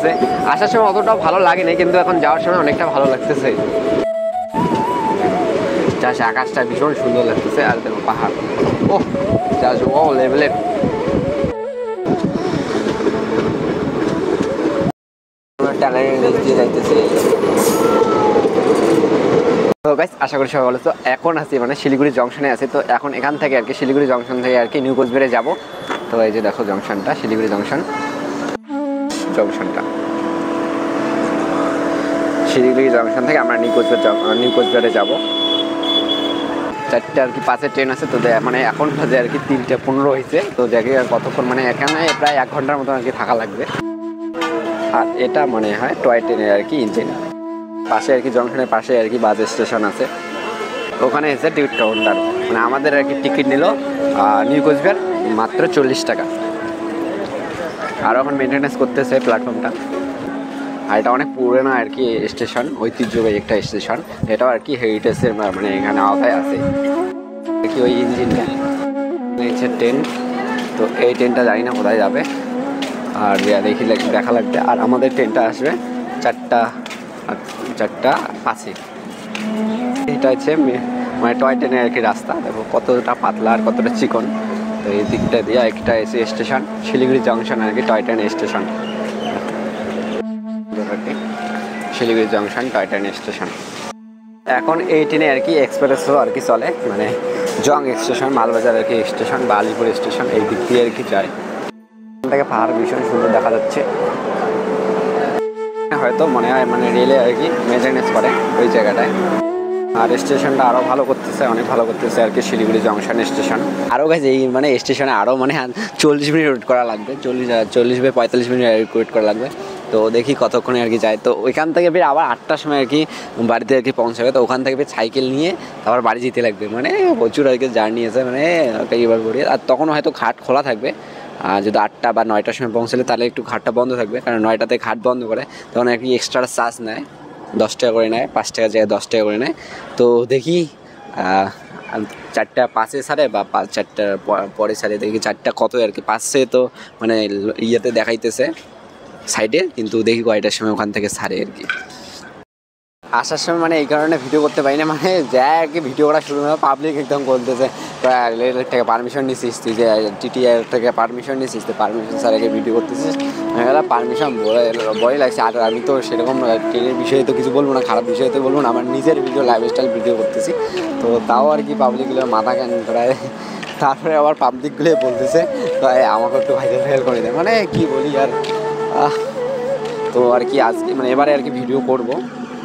লাগতেছে। আসার সময় অতটাও ভালো লাগেনি, কিন্তু এখন যাওয়ার সময় অনেকটা ভালো লাগতেছে। জাস্ট আকাশটা ভীষণ সুন্দর লাগতেছে, আর দেখো পাহাড়, ও জাস্ট ও লেভেলের। তো গাইস আশা করি সবাই ভালো। তো এখন আছি মানে শিলিগুড়ি জংশনে আছি। তো এখন এখান থেকে আর কি শিলিগুড়ি জংশন থেকে আর কি নিউ কোচবিহারে যাবো। তো এই যে দেখো জংশনটা, শিলিগুড়ি জংশনটা শিলিগুড়ি জংশন থেকে আমরা নিউ কোচবিহারে যাবো। 4টা আর কি 5-এর ট্রেন আছে। তো মানে এখন বাজে আর কি 3:15 হয়েছে। তো দেখে কতক্ষণ মানে এখানে প্রায় 1 ঘন্টার মতো আর কি থাকা লাগবে। আর এটা মনে হয় টয় ট্রেনের আর কি ইঞ্জিন। পাশে আর কি জংশনের পাশে আর কি বাস স্টেশন আছে, ওখানে এসে টিকিট কাউন্টার। মানে আমাদের আর কি টিকিট নিল নিউ কোচবিহার মাত্র 40 টাকা। আর এখন মেনটেন্যান্স করতেছে প্ল্যাটফর্মটা। আর এটা অনেক পুরোনো আর কি স্টেশন, ঐতিহ্যবাহী একটা স্টেশন। এটাও আর কি হেরিটেজের মানে এখানে আওতায় আছে। দেখি ওই ইঞ্জিনটা হচ্ছে ট্রেন। তো এই ট্রেনটা জানি না কোথায় যাবে, আর দেখি দেখা লাগবে। আর আমাদের ট্রেনটা আসবে 4:05-এ। এটা হচ্ছে মানে টয় ট্রেনের আর কি রাস্তা। দেখো কতটা পাতলা আর কতটা চিকন। তো এই দিকটা দিয়ে একটা এসে স্টেশন, শিলিগুড়ি জংশন আর কি toy train station. Siliguri junction toy train station. এখন এই ট্রেনে আর কি এক্সপ্রেসও আর কি চলে, মানে জং স্টেশন, মালবাজার আর কি স্টেশন বা আলিপুর স্টেশন এই দিক দিয়ে আর কি যায়। এখান থেকে পাহাড় ভীষণ সুন্দর দেখা যাচ্ছে। হয়তো মনে হয় মানে রেলে আর কি মেনটেনেন্স করে ওই জায়গাটায়। আর স্টেশনটা আরও ভালো করতেছে, অনেক ভালো করতেছে আর কি শিলিগুড়ি জংশন স্টেশন। আরও গেছে এই মানে স্টেশনে আরও মানে 40 মিনিট ওয়েট করা লাগবে, 40-45 মিনিট ওয়েট করা লাগবে। তো দেখি কতক্ষণে আর কি যায়। তো ওইখান থেকে ফির আবার 8টার সময় আর কি বাড়িতে আর কি পৌঁছাবে। তো ওখান থেকে ফির সাইকেল নিয়ে আবার বাড়ি যেতে লাগবে। মানে প্রচুর আর কি জার্নি আছে, মানে এইবার করি। আর তখন হয়তো ঘাট খোলা থাকবে। আর যদি 8টা বা 9টার সময় পৌঁছালে তাহলে একটু ঘাটটা বন্ধ থাকবে, কারণ 9টাতে ঘাট বন্ধ করে। তখন আর কি এক্সট্রা চার্জ নেয়, 10 টাকা করে নেয়, 5 টাকা জায়গায় 10 টাকা করে নেয়। তো দেখি 4:05-এ ছাড়ে বা 4টার পরে ছাড়ে। দেখি 4টা কত আর কি 5-এ তো মানে ইয়েতে দেখাইতেছে সাইডে, কিন্তু দেখি কয়টার সময় ওখান থেকে ছাড়ে আর কি। আসার সময় মানে এই কারণে ভিডিও করতে পারি না, মানে যা আর কি ভিডিও করা শুরু হলো পাবলিক একদম বলতেছে রেলের থেকে পারমিশন নিছিস তুই, যে টিটিআর থেকে পারমিশন নিছিস, তো পারমিশন ছাড়া ভিডিও করতেছিস। পারমিশন বলে লাগছে। আর আমি তো সেরকম ট্রেনের বিষয়ে তো কিছু বলবো না, খারাপ বিষয়ে তো বলবো না, আমার নিজের ভিডিও লাইফস্টাইল ভিডিও করতেছি। তো তাও আর কি পাবলিকগুলো মাথা কেন ধরায়। তারপরে আবার পাবলিকগুলো বলতেছে তো আমাকে একটু ভাইরাল করে দেয়, মানে কি বলি আর। তো আর কি আজকে মানে এবারে আর কি ভিডিও করব,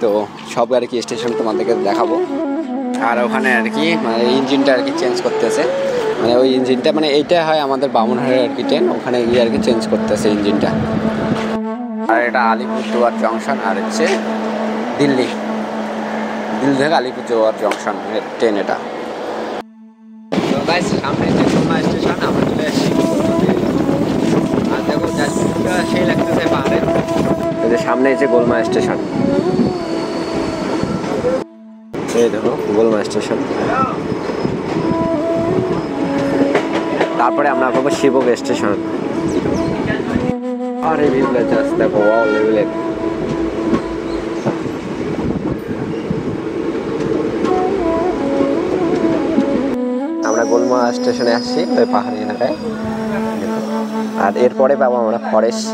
তো সব আর কি স্টেশন তোমাদেরকে দেখাবো। আর ওখানে আর কি মানে ইঞ্জিনটা আর কি চেঞ্জ করতেছে, মানে ওই ইঞ্জিনটা মানে এইটা হয় আমাদের বামুনহাটের আর কি ট্রেন, ওখানে গিয়ে আর কি চেঞ্জ করতেছে ইঞ্জিনটা। আর এটা আলিপুরদুয়ার জংশন, আর হচ্ছে দিল্লি থেকে আলিপুরদুয়ার জংশন ট্রেন এটা। তো গাইস সামনে যে গোলমা স্টেশন আমরা চলে আসছি। আর দেখো জাস্টটা সেই লাগতেছে পাহাড়ের। এই যে সামনে যে গোলমা স্টেশন, এই দেখো গোলমা স্টেশন। তারপরে আমরা পাবো শিবক স্টেশন। আর এই ভিউগুলো জাস্ট দেখো ওয়াও লেভেলের। আমরা গোলমা স্টেশনে আসছি ওই পাহাড়ি এলাকায়। আর এরপরে পাবো আমরা ফরেস্ট।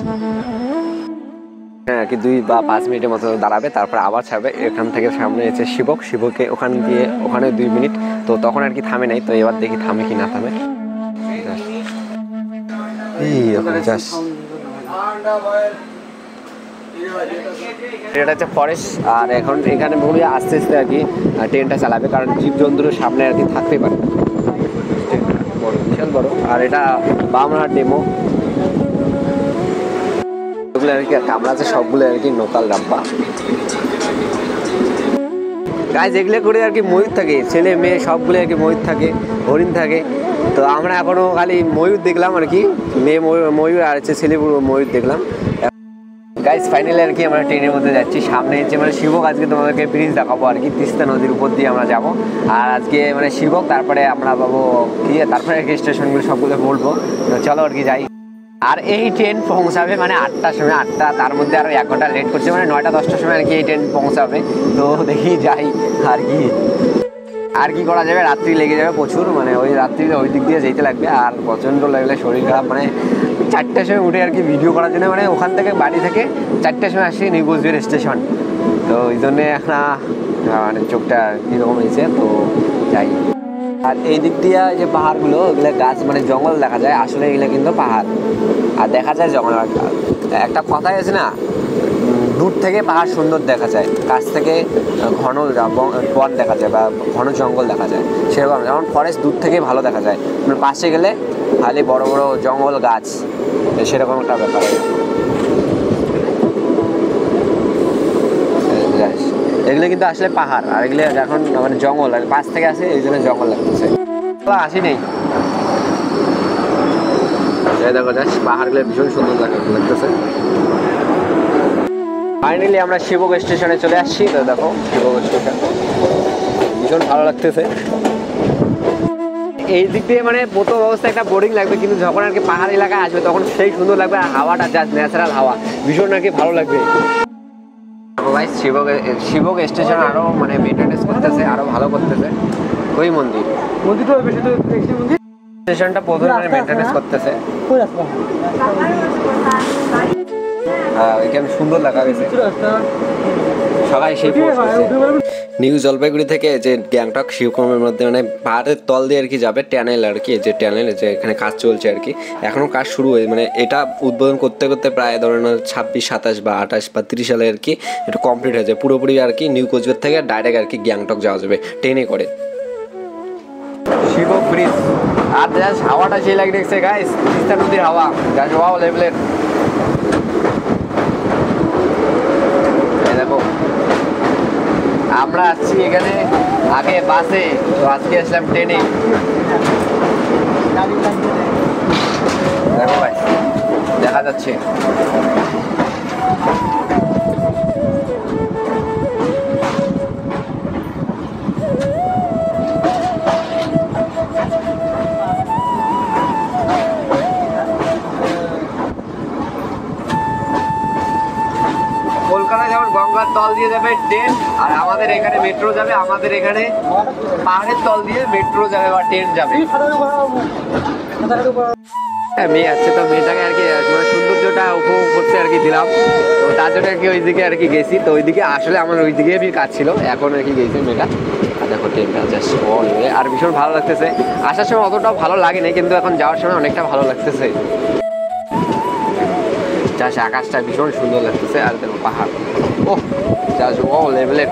হ্যাঁ আর কি 2 বা 5 মিনিটের মতো দাঁড়াবে, তারপর আবার ছাড়বে। এখান থেকে সামনে এসে শিবকে ওখানে 2 মিনিট। তো তখন আর কি থামে নাই, তো এবার দেখি থামে কি না থামে। এটা হচ্ছে ফরেস্ট। আর এখন এখানে ঘুরে আস্তে আস্তে আর কি ট্রেনটা চালাবে, কারণ জীবজন্তুর সামনে আর কি থাকতেই পারে। বিশাল বড়। আর এটা বামনহাট ডেমো। এগুলো আর কি আমরা আছে সবগুলো আর কি লোকাল ডাব্বা। গাইজ এগুলো করে আর কি ময়ূর থাকে, ছেলে মেয়ে সবগুলো আর কি ময়ূর থাকে, হরিণ থাকে। তো আমরা এখনো খালি ময়ূর দেখলাম আর কি, মেয়ে ময়ূর আর হচ্ছে ছেলে ময়ূর দেখলাম। গাইজ ফাইনালি আর কি আমরা ট্রেনের মধ্যে যাচ্ছি। সামনে হচ্ছে মানে শিবক, আজকে তোমাদেরকে ব্রিজ দেখাবো আর কি, তিস্তা নদীর উপর দিয়ে আমরা যাবো। আর আজকে মানে শিবক, তারপরে আমরা পাবো কি, তারপরে আর কি স্টেশনগুলো সবগুলো বলবো। তো চলো আর কি যাই। আর এই ট্রেন পৌঁছাবে মানে 8টার সময়, 8টা, তার মধ্যে আর 1 ঘন্টা লেট করছে, মানে 9টা 10টার সময় আর কি এই ট্রেন পৌঁছাবে। তো দেখি যাই আর কি করা যাবে। রাত্রি লেগে যাবে প্রচুর, মানে ওই রাত্রি ওই দিক দিয়ে যেতে লাগবে। আর প্রচণ্ড লাগলে শরীর খারাপ, মানে 4টার সময় উঠে আর কি ভিডিও করার জন্য, মানে ওখান থেকে বাড়ি থেকে 4টার সময় আসি নিউ কোচবিহার স্টেশন। তো ওই জন্যে একটা মানে চোখটা কীরকম হয়েছে, তো যাই। আর এই দিক দিয়ে যে পাহাড়গুলো, ওগুলো গাছ মানে জঙ্গল দেখা যায়, আসলে এগুলো কিন্তু পাহাড় আর দেখা যায় জঙ্গল। একটা কথাই আছে না, দূর থেকে পাহাড় সুন্দর দেখা যায়, কাছ থেকে ঘন বন দেখা যায় বা ঘন জঙ্গল দেখা যায়। সেরকম যেমন ফরেস্ট দূর থেকেই ভালো দেখা যায়, মানে পাশে গেলে খালি বড় বড় জঙ্গল গাছ, সেরকম একটা ব্যাপার। এগুলো কিন্তু আসলে পাহাড়, আর এগুলো এখন মানে জঙ্গল, আর পাশ থেকে আসে এই জন্য জঙ্গল লাগতেছে। আসি নেই, দেখো জাস্ট পাহাড়গুলো ভীষণ সুন্দর লাগতেছে। ফাইনালি আমরা শিবক স্টেশনে চলে আসছি। তো দেখো শিবক স্টেশন ভীষণ ভালো লাগতেছে। এই দিক দিয়ে মানে প্রথম অবস্থায় একটা বোরিং লাগবে, কিন্তু যখন আর কি পাহাড় এলাকায় আসবে তখন সেই সুন্দর লাগবে। আর হাওয়াটা জাস্ট ন্যাচারাল হাওয়া, ভীষণ আর কি ভালো লাগবে। ভাই শিবক স্টেশন আরো মানে মেনটেনেন্স করতেছে, আরো ভালো করতেছে। ওই মন্দিরটা বেশি তো মন্দির স্টেশনটা প্রথমে মেনটেনেন্স করতেছে। এখানে সুন্দর লাগা গেছে সবাই সেই নিউ জলপাইগুড়ি থেকে যে গ্যাংটক শিবকুমারের মধ্যে মানে পাহাড়ের তল দিয়ে আর কি যাবে টানেল আর কি, যে টানেল যে এখানে কাজ চলছে আর কি, এখনও কাজ শুরু হয়েছে। মানে এটা উদ্বোধন করতে করতে প্রায় ধরেন 26, 27 বা 28 বা 30 সালে আর কি এটা কমপ্লিট হয়েছে পুরোপুরি আর কি। নিউ কোচবিহার থেকে ডাইরেক্ট আর কি গ্যাংটক যাওয়া যাবে ট্রেনে করে। শিবক ব্রিজ আর জাস্ট হাওয়াটা সেই লাগে দেখছে গাইস, তিস্তা নদীর হাওয়া জাস্ট ওয়াও লেভেলের। দেখো আমরা আসছি এখানে আগে বাসে, তো আজকে আসলাম ট্রেনে। দেখো ভাই দেখা যাচ্ছে কলকাতায় যেমন গঙ্গার তল দিয়ে যাবে ট্রেন, আর আমাদের এখানে মেট্রো যাবে, আমাদের এখানে পাহাড়ের তল দিয়ে মেট্রো যাবে বা ট্রেন যাবে। মেয়ে আছে, তো মেয়েটাকে আর কি সৌন্দর্যটা উপভোগ করতে আর কি দিলাম, তো তার জন্য আর কি ওইদিকে আর কি গেছি। তো ওইদিকে আসলে আমার ওইদিকে কাজ ছিল, এখন আর কি গেছি মেয়েটা। আর দেখো ট্রেনটা জাস্ট আর ভীষণ ভালো লাগতেছে। আসার সময় অতটাও ভালো লাগেনি, কিন্তু এখন যাওয়ার সময় অনেকটা ভালো লাগতেছে। জাস্ট আকাশটা ভীষণ সুন্দর লাগতেছে, আর দেখো পাহাড় ও জাস্ট ও লেভেলের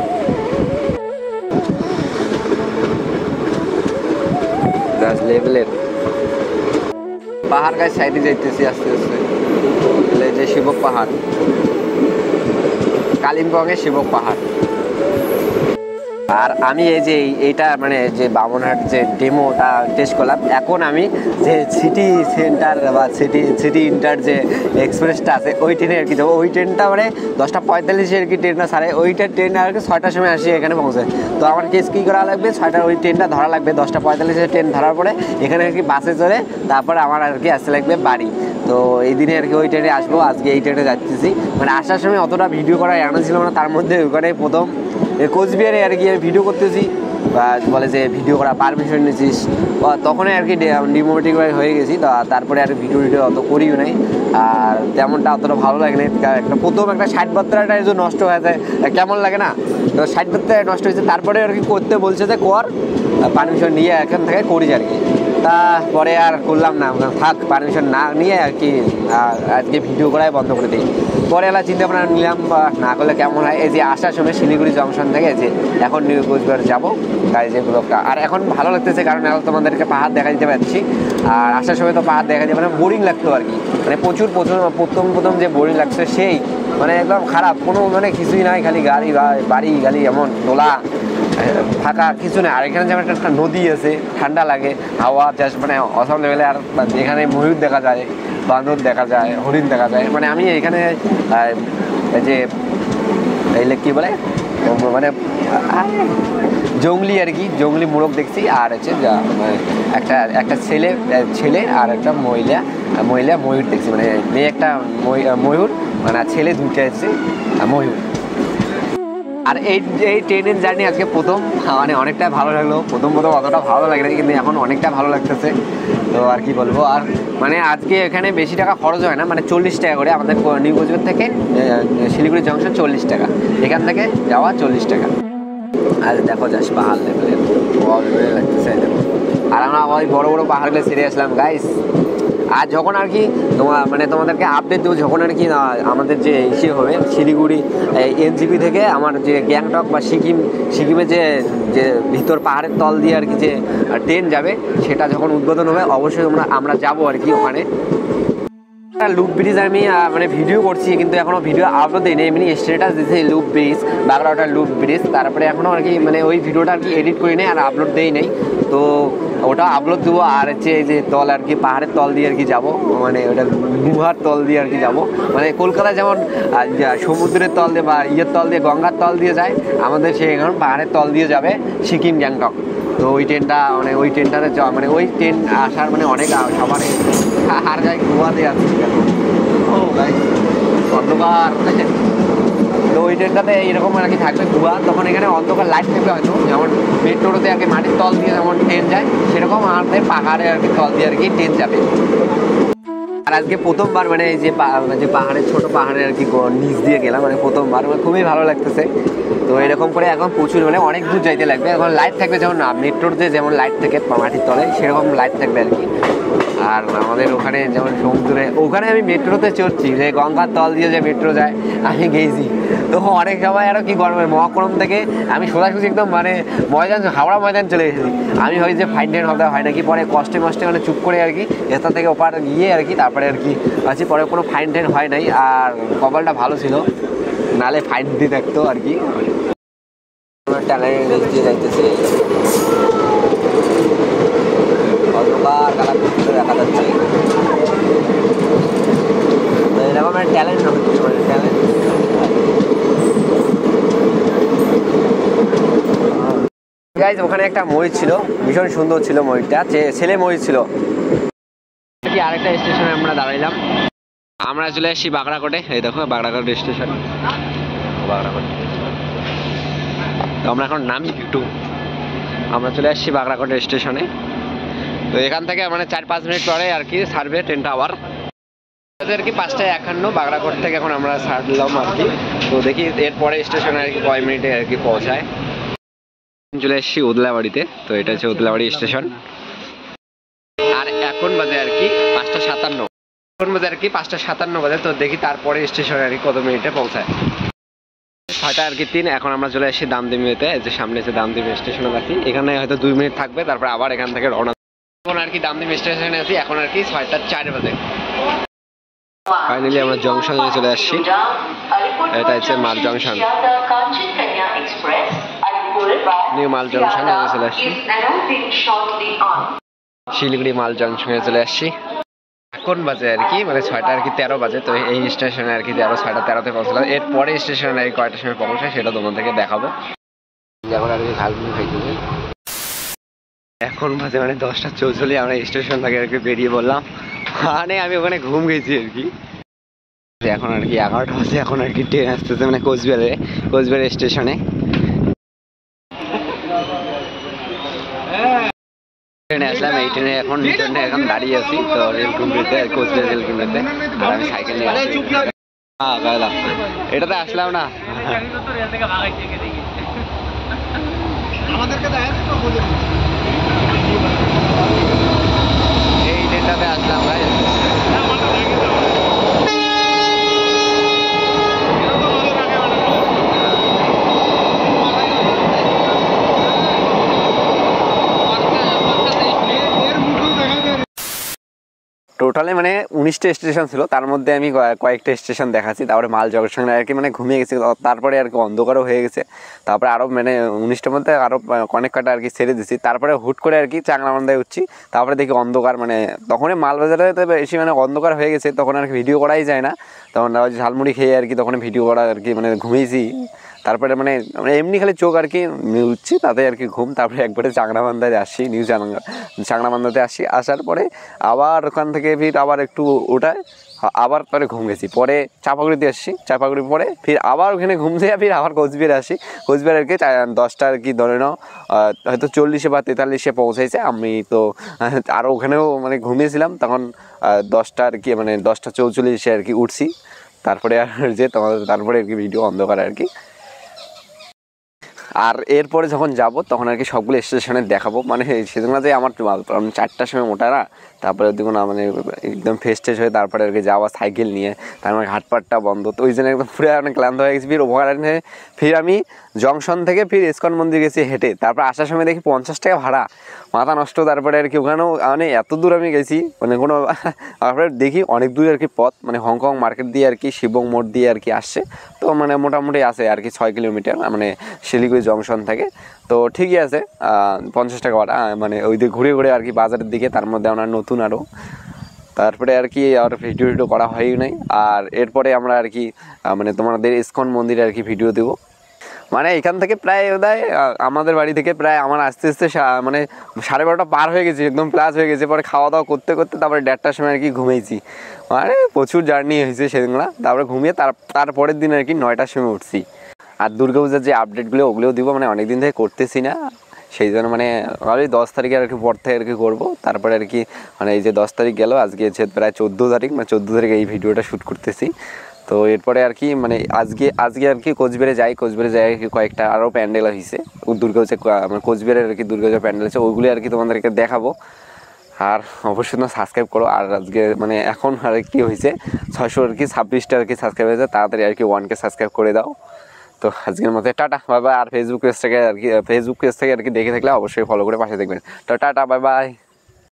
লেভেলের পাহাড় গাছ সাইডে যাইতেছি আস্তে আস্তে। যে শিবক পাহাড়, কালিম্পংয়ের শিবক পাহাড়। আর আমি এই যে এইটা মানে যে বামনহাট যে ডেমোটা টেস্ট করলাম, এখন আমি যে সিটি সেন্টার বা সিটি ইন্টার যে এক্সপ্রেসটা আছে ওই ট্রেনে আর কি যাবো। ওই ট্রেনটা মানে 10টা 45 আর কি ট্রেনটা ছাড়ে, ওইটার ট্রেন আর কি 6টার সময় আসি এখানে পৌঁছে। তো আমার কেস কী করা লাগবে, 6টার ওই ট্রেনটা ধরা লাগবে, 10টা 45 ট্রেন ধরার পরে এখানে আর কি বাসে চড়ে তারপরে আমার আর কি আসতে লাগবে বাড়ি। তো এই দিনে আর কি ওই ট্রেনে আসবো, আজকে এই ট্রেনে যাচ্ছি। মানে আসার সময় অতটা ভিডিও করার জানা ছিল না, তার মধ্যে ওখানে প্রথম কোচবিহারে আর কি ভিডিও করতেছি, বা বলে যে ভিডিও করা পারমিশন নিয়েছিস, তখনই আর কি ডিমোটিভেট হয়ে গেছি। তো তারপরে আর ভিডিও অত করিও নাই, আর তেমনটা অতটা ভালো লাগে না। একটা প্রথম একটা 60 যে নষ্ট হয়ে যায় কেমন লাগে না, তো 60 নষ্ট হয়েছে, তারপরে আর কি করতে বলছে যে কর, পারমিশন নিয়ে এখান থেকে করিস আর কি। তা পরে আর করলাম না, থাক পারমিশন না নিয়ে আর কি আজকে ভিডিও করাই বন্ধ করে দিই। পরে এলা চিন্তা ভাবনা নিলাম বা না করলে কেমন হয়। এই যে আসার সময় শিলিগুড়ি জংশন থেকে যে এখন নিউ কোচবিহার যাবো গাড়ি যে ব্লগটা, আর এখন ভালো লাগতেছে কারণ এখন তোমাদেরকে পাহাড় দেখা দিতে পারছি। আর আসার সময় তো পাহাড় দেখা যাবে, মানে বোরিং লাগতো আর কি, মানে প্রথম যে বোরিং লাগছে সেই মানে একদম খারাপ, কোনো মানে কিছুই নাই, খালি গাড়ি বাড়ি গাড়ি এমন দোলা ফাঁকা কিছু নেই। আর এখানে যেমন একটা নদী আছে, ঠান্ডা লাগে, হাওয়া জাস্ট মানে অসম লেভেলে। আর এখানে ময়ূর দেখা যায়, বাঁদর দেখা যায়, হরিণ দেখা যায়। মানে আমি এখানে যে এই কী বলে মানে জঙ্গলি আর কি, জঙ্গলি মোরগ দেখছি। আর হচ্ছে একটা একটা ছেলে আর একটা মহিলা ময়ূর দেখছি, মানে মেয়ে একটা ময়ূর, মানে ছেলে দুইটা এসছে ময়ূর। আর এই ট্রেনের জার্নি আজকে প্রথম, মানে অনেকটা ভালো লাগলো। প্রথম অতটা ভালো লাগে না, কিন্তু এখন অনেকটা ভালো লাগতেছে। তো আর কি বলবো, আর মানে আজকে এখানে বেশি টাকা খরচ হয় না, মানে 40 টাকা করে আমাদের নিউ কোচবিহার থেকে শিলিগুড়ি জংশন 40 টাকা, এখান থেকে যাওয়া 40 টাকা। আর দেখো জাস্ট পাহাড় লেভেলের লাগতেছে। আর আমরা ওই বড় বড় পাহাড়গুলো ছেড়ে আসলাম গাইস। আর যখন আর কি তোমাদেরকে আপডেট দেবো যখন আর কি আমাদের যে ইসে হবে শিলিগুড়ি এনজিপি থেকে আমার যে গ্যাংটক বা সিকিমে যে ভিতর পাহাড়ের তল দিয়ে আর কি যে ট্রেন যাবে, সেটা যখন উদ্বোধন হবে অবশ্যই আমরা যাবো আর কি ওখানে। লুপ ব্রিজ আমি মানে ভিডিও করছি, কিন্তু এখনও ভিডিও আপলোড দিইনি, এমনি স্ট্যাটাস দিয়েছি লুপ ব্রিজ, বাগড়াটা লুপ ব্রিজ। তারপরে এখনও আর কি মানে ওই ভিডিওটা আর কি এডিট করি নাই আর আপলোড দিই নাই, তো ওটা আপলোড দেবো। আর হচ্ছে এই যে তল আর কি পাহাড়ের তল দিয়ে আর কি যাবো, মানে ওটা গুহার তল দিয়ে আর কি যাবো। মানে কলকাতায় যেমন সমুদ্রের তল দিয়ে বা তল দিয়ে গঙ্গার তল দিয়ে যায়, আমাদের এখন পাহাড়ের তল দিয়ে যাবে সিকিম গ্যাংটক। তো ওই ট্রেনটা মানে ওই ট্রেনটাতে মানে ওই ট্রেন আসার মানে অনেক সবার আর যাই গোয়াতে আছে অন্ধকার। তো ওই ট্রেনটাতে এইরকম আর কি থাকবে ধোঁয়া, তখন এখানে অন্ধকার লাইট থাকবে হয়তো, যেমন মেট্রোতে আর কি মাটির তল দিয়ে যেমন ট্রেন যায়, সেরকম আমাদের পাহাড়ে আর কি তল দিয়ে আর কি ট্রেন যাবে। আর আজকে প্রথমবার মানে এই যে পাহাড়ের ছোট পাহাড়ে আর কি নিচ দিয়ে গেলাম, মানে প্রথমবার, মানে খুবই ভালো লাগতেছে। তো এরকম করে এখন প্রচুর মানে অনেক দূর যাইতে লাগবে। এখন লাইট থাকবে যেমন মেট্রোতে যেমন লাইট থাকে মাটির তলে, সেরকম লাইট থাকবে আর কি। আর আমাদের ওখানে যেমন সমুদ্রে ওখানে আমি মেট্রোতে চড়ছি, যে গঙ্গার তল দিয়ে যে মেট্রো যায় আমি গেছি। তো অনেক সময় আরও কি গরমের মহাকরম থেকে আমি সোজাসুজি একদম মানে হাওড়া ময়দান চলে গেছি। আমি ভাবি যে ফাইন টেন হবে হয় নাকি, পরে কষ্টে মানে চুপ করে আর কি এখান থেকে ওপার গিয়ে আর কি তারপরে আর কি আছি, পরে কোনো ফাইন টেন হয় নাই। আর কপালটা ভালো ছিল, নাহলে ফাইন দিয়ে থাকতো আর কি। টাঙ্গাইল দিয়ে যাইতেছে অন্ধকার কালার দেখা যাচ্ছে, এরকম ট্যালেন্ট হচ্ছে, মানে ট্যালেন্ট। গাইজ ওখানে একটা ময়ূর ছিল, ভীষণ সুন্দর ছিল ময়ূরটা, ছেলে ময়ূর ছিল। আরেকটা স্টেশনে আমরা দাঁড়াইলাম, আমরা চলে আসছি বাগড়াকোটে। এই দেখো বাগড়াকোট স্টেশন, বাগড়াকোট। তো আমরা এখন নামি একটু, আমরা চলে আসছি বাগড়াকোট স্টেশনে। তো এখান থেকে মানে 4-5 মিনিট পরে আর কি ছাড়বে ট্রেনটা আবার আর কি 5:51 বাগড়াকোট থেকে এখন আমরা ছাড়লাম আর কি। তো দেখি এরপরে স্টেশনে আর কি কয় মিনিটে আর কি পৌঁছায়। চলে এসেছি উদলাবাড়িতে, তো এটা হচ্ছে উদলাবাড়ি স্টেশন। আর এখন বাজে আর কি 5:57, এখন বাজে আর কি 5:57 বাজে। তো দেখি তারপরে স্টেশনে আর কি কত মিনিটে পৌঁছায়। 6:03 এখন আমরা চলে এসেছি দামদিমিতে, যে সামনে এসে দামদিমি স্টেশনে আছি। এখানে হয়তো 2 মিনিট থাকবে, তারপর আবার এখান থেকে রওনা। এখন আর কি দামদিমি স্টেশনে আছি, এখন আর কি 6:04 বাজে। ফাইনালি আমরা জংশনে চলে আসছি, এটা হচ্ছে মাল জংশন, নিউ মাল জংশনে চলে আসছি, শিলিগুড়ি মাল জংশনে চলে আসছি। এখন বাজে আর কি মানে 6:13 বাজে। তো এই স্টেশনে আর কি 6:13-তে পৌঁছলাম। এরপরে স্টেশনে আর কি কয়টার সময় পৌঁছায় সেটা তোমাদেরকে দেখাবো। এখন আর কি ঝালমুড়ি খাইতেছি। এখন বাজে মানে 10:44, আমরা স্টেশন থেকে আর কি বেরিয়ে বললাম, মানে আমি ওখানে ঘুম গেছি আর কি। এখন আর কি 11টা বাজে, এখন আর কি ট্রেন আসতেছে মানে কোচবিহার স্টেশনে। ট্রেনে আসলাম, এই ট্রেনে এখন দাঁড়িয়ে আছি। তো রেলকুমড়িতে, কোচবিহার রেলকুমড়িতে। আর আমি সাইকেল নিয়ে আসছি। হ্যাঁ গাইলাম, এটাতে আসলাম না, এই ট্রেনটাতে আসলাম ভাই। টোটালে মানে 19টা স্টেশন ছিল, তার মধ্যে আমি কয়েকটা স্টেশন দেখাচ্ছি। তারপরে মাল জংশনে আর কি মানে ঘুমিয়ে গেছি, তারপরে আর কি অন্ধকারও হয়ে গেছে। তারপরে আরও মানে 19টার মধ্যে আরও অনেক কটা আর কি ছেড়ে দিচ্ছি। তারপরে হুট করে আর কি চাংলামান্দায় উঠছি, তারপরে দেখি অন্ধকার, মানে তখনই মালবাজারে বেশি মানে অন্ধকার হয়ে গেছে, তখন আর কি ভিডিও করাই যায় না। তখন ঝালমুড়ি খেয়ে আর কি তখন ভিডিও করা আর কি মানে ঘুমিয়েছি। তারপরে মানে এমনি খালি চোখ আর কি উঠছি, তাতে আর কি ঘুম। তারপরে একবারে চাংড়াবান্ধায় আসি, নিউ চাংড়াবান্ধাতে আসি। আসার পরে আবার ওখান থেকে ফির আবার একটু ওঠায়, আবার পরে ঘুম গেছি। পরে চাপাগুড়িতে আসছি, চাপাগুড়ি পরে ফির আবার ওখানে ঘুম থেকে ফির আবার কোচবিহারে আসি। কোচবিহার আর কি 10টা আর কি ধরে নাও হয়তো 40 বা 43 পৌঁছাইছে। আমি তো আরও ওখানেও মানে ঘুমিয়েছিলাম তখন 10টা আর কি মানে 10টা 44 আর কি উঠছি। তারপরে আর যে তোমাদের তারপরে আর কি ভিডিও অন্ধকার আর কি। আর এরপরে যখন যাব তখন আর কি সবগুলো স্টেশনে দেখাবো। মানে সেদিন যে আমার 4টার সময় ওঠা না, তারপরে ওদিকে না মানে একদম ফ্রেশ ট্রেশ হয়ে তারপরে আর কি যাওয়া সাইকেল নিয়ে, তারপরে ঘাটপাটটা বন্ধ, তো ওই জন্য একদম পুরো অনেক ক্লান্ত হয়ে গেছি। ফির ওখানে ফির আমি জংশন থেকে ফির ইস্কন মন্দির গেছি হেঁটে। তারপর আসার সময় দেখি 50 টাকা ভাড়া, মাথা নষ্ট। তারপরে আর কি ওখানেও মানে এত দূর আমি গেছি মানে কোনো তারপরে দেখি অনেক দূর আর কি পথ, মানে হংকং মার্কেট দিয়ে আর কি শিবং মোড় দিয়ে আর কি আসছে। তো মানে মোটামুটি আছে আর কি 6 কিলোমিটার মানে শিলিগুড়ি জংশন থেকে। তো ঠিকই আছে 50 টাকা ভাড়া, মানে ওই দিকে ঘুরে ঘুরে আর কি বাজারের দিকে, তার মধ্যে আমরা নতুন আরও। তারপরে আর কি আর ভিডিও করা হয়ই নাই। আর এরপরে আমরা আর কি মানে তোমাদের ইস্কন মন্দিরে আর কি ভিডিও দেবো। মানে এখান থেকে প্রায় বোধহয় আমাদের বাড়ি থেকে প্রায় আমার আস্তে আস্তে মানে 12:30 পার হয়ে গেছে, একদম প্লাস হয়ে গেছে। পরে খাওয়া দাওয়া করতে করতে তারপরে 1:30টার সময় আর কি ঘুমিয়েছি। মানে প্রচুর জার্নি হয়েছে সেদিনগুলো। তারপরে ঘুমিয়ে তারপরের দিন আর কি 9টার সময় উঠছি। আর দুর্গাপূজার যে আপডেটগুলো ওগুলোও দিব, মানে অনেকদিন থেকে করতেছি না, সেই জন্য মানে ওই 10 তারিখে আর কি পর থেকে আর কি করবো। তারপরে আর কি মানে এই যে 10 তারিখ গেল, আজকে হচ্ছে প্রায় 14 তারিখ, মানে 14 তারিখে এই ভিডিওটা শ্যুট করতেছি। তো এরপরে আর কি মানে আজকে আর কি কোচবিহারে যাই আর কি কয়েকটা আরও প্যান্ডেল হয়েছে দুর্গাপূজা, মানে কোচবিহারের আর কি দুর্গাপূজা প্যান্ডেল আছে, ওইগুলি আর কি তোমাদেরকে দেখাবো। আর অবশ্যই তোমরা সাবস্ক্রাইব করো। আর আজকে মানে এখন আর কি হয়েছে 600 আর কি 26টা আর কি সাবস্ক্রাইব হয়েছে, তাড়াতাড়ি আর কি 1K সাবস্ক্রাইব করে দাও। তো আজকের মতো টাটা বাই বাই। আর ফেসবুক পেজ থেকে আর কি দেখে থাকলে অবশ্যই ফলো করে পাশে দেখবেন। তো টাটা বাই বাই।